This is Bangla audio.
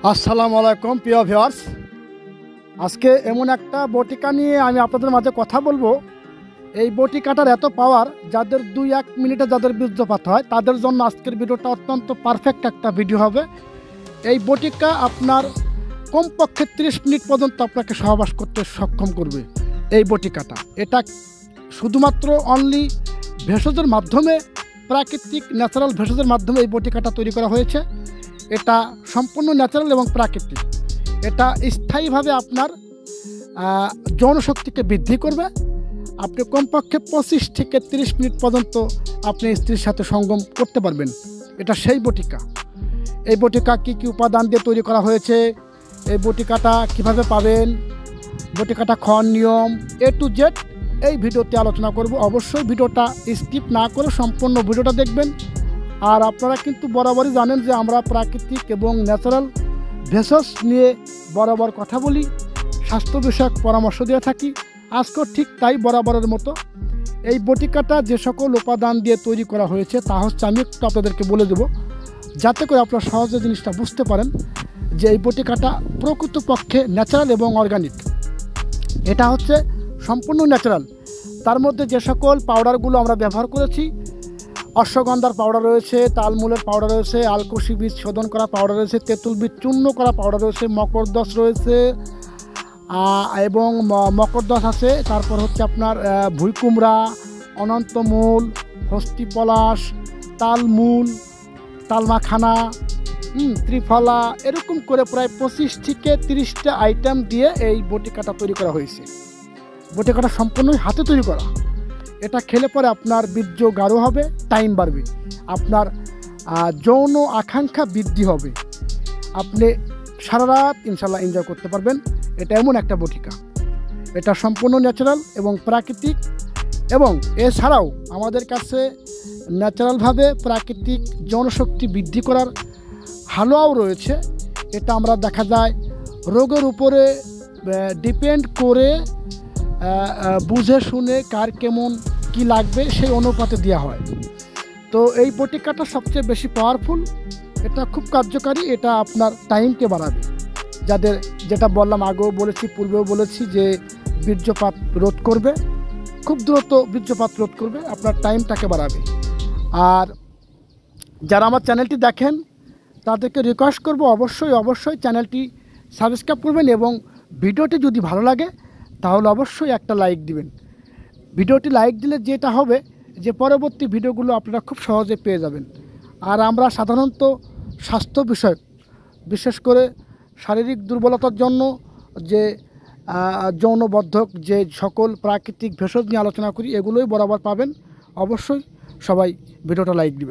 আসসালামু আলাইকুম প্রিয় ভিউয়ার্স, আজকে এমন একটা বটিকা নিয়ে আমি আপনাদের মাঝে কথা বলবো। এই বটিকাটার এত পাওয়ার, যাদের 2-1 মিনিটে যাদের বীর্যপাত হয় তাদের জন্য আজকের ভিডিওটা অত্যন্ত পারফেক্ট একটা ভিডিও হবে। এই বটিকা আপনার কমপক্ষে 30 মিনিট পর্যন্ত আপনাকে সহবাস করতে সক্ষম করবে। এই বটিকাটা এটা শুধুমাত্র অনলি ভেষজের মাধ্যমে, প্রাকৃতিক ন্যাচারাল ভেষজের মাধ্যমে এই বটিকাটা তৈরি করা হয়েছে। এটা সম্পূর্ণ ন্যাচারাল এবং প্রাকৃতিক। এটা স্থায়ীভাবে আপনার যৌন শক্তিকে বৃদ্ধি করবে। আপনি কমপক্ষে 25 থেকে 30 মিনিট পর্যন্ত আপনি স্ত্রীর সাথে সঙ্গম করতে পারবেন। এটা সেই বটিকা। এই বটিকা কী কী উপাদান দিয়ে তৈরি করা হয়েছে, এই বটিকাটা কিভাবে পাবেন, বটিকাটা খাওয়ার নিয়ম A to Z এই ভিডিওতে আলোচনা করব। অবশ্যই ভিডিওটা স্কিপ না করে সম্পূর্ণ ভিডিওটা দেখবেন। আর আপনারা কিন্তু বরাবরই জানেন যে আমরা প্রাকৃতিক এবং ন্যাচারাল ভেষজ নিয়ে বরাবর কথা বলি, স্বাস্থ্য বিষয়ক পরামর্শ দিয়ে থাকি। আজকেও ঠিক তাই বরাবরের মতো এই বটিকাটা যে সকল উপাদান দিয়ে তৈরি করা হয়েছে তা হচ্ছে আমি একটু আপনাদেরকে বলে দেব, যাতে করে আপনারা সহজে জিনিসটা বুঝতে পারেন যে এই বটিকাটা প্রকৃতপক্ষে ন্যাচারাল এবং অর্গানিক। এটা হচ্ছে সম্পূর্ণ ন্যাচারাল। তার মধ্যে যে সকল পাউডারগুলো আমরা ব্যবহার করেছি, অশ্বগন্ধার পাউডার রয়েছে, তালমূলের পাউডার রয়েছে, আলকুশি বীজ শোধন করা পাউডার রয়েছে, তেঁতুল বীজ চূর্ণ করা পাউডার রয়েছে, মকরদশ রয়েছে এবং মকরদশ আছে। তারপর হচ্ছে আপনার ভুঁইকুমড়া, অনন্তমূল, হস্তি পলাশ, তালমূল, তালমাখানা, ত্রিফলা, এরকম করে প্রায় 25 থেকে 30টা আইটেম দিয়ে এই বটিকাটা তৈরি করা হয়েছে। বটিকাটা সম্পূর্ণই হাতে তৈরি করা। এটা খেলে পরে আপনার বীর্য গাঢ় হবে, টাইম বাড়বে, আপনার যৌন আকাঙ্ক্ষা বৃদ্ধি হবে, আপনি সারা রাত ইনশাল্লাহ এনজয় করতে পারবেন। এটা এমন একটা বটিকা, এটা সম্পূর্ণ ন্যাচারাল এবং প্রাকৃতিক। এবং এছাড়াও আমাদের কাছে ন্যাচারালভাবে প্রাকৃতিক যৌনশক্তি বৃদ্ধি করার হালুয়াও রয়েছে। এটা আমরা দেখা যায় রোগের উপরে ডিপেন্ড করে বুঝে শুনে কার কেমন কি লাগবে সেই অনুপাতে দেওয়া হয়। তো এই বটিকাটা সবচেয়ে বেশি পাওয়ারফুল, এটা খুব কার্যকারী। এটা আপনার টাইমকে বাড়াবে, যাদের যেটা বললাম, আগেও বলেছি, পূর্বেও বলেছি যে বীর্যপাত রোধ করবে, খুব দ্রুত বীর্যপাত রোধ করবে, আপনার টাইমটাকে বাড়াবে। আর যারা আমার চ্যানেলটি দেখেন তাদেরকে রিকোয়েস্ট করব, অবশ্যই চ্যানেলটি সাবস্ক্রাইব করবেন এবং ভিডিওটি যদি ভালো লাগে তাহলে অবশ্যই একটা লাইক দিবেন। ভিডিওটি লাইক দিলে যেটা হবে যে পরবর্তী ভিডিওগুলো আপনারা খুব সহজে পেয়ে যাবেন। আর আমরা সাধারণত স্বাস্থ্য বিষয়ক, বিশেষ করে শারীরিক দুর্বলতার জন্য যে যৌনবর্ধক যে সকল প্রাকৃতিক ভেষজ নিয়ে আলোচনা করি, এগুলোই বরাবর পাবেন। অবশ্যই সবাই ভিডিওটা লাইক দিবেন।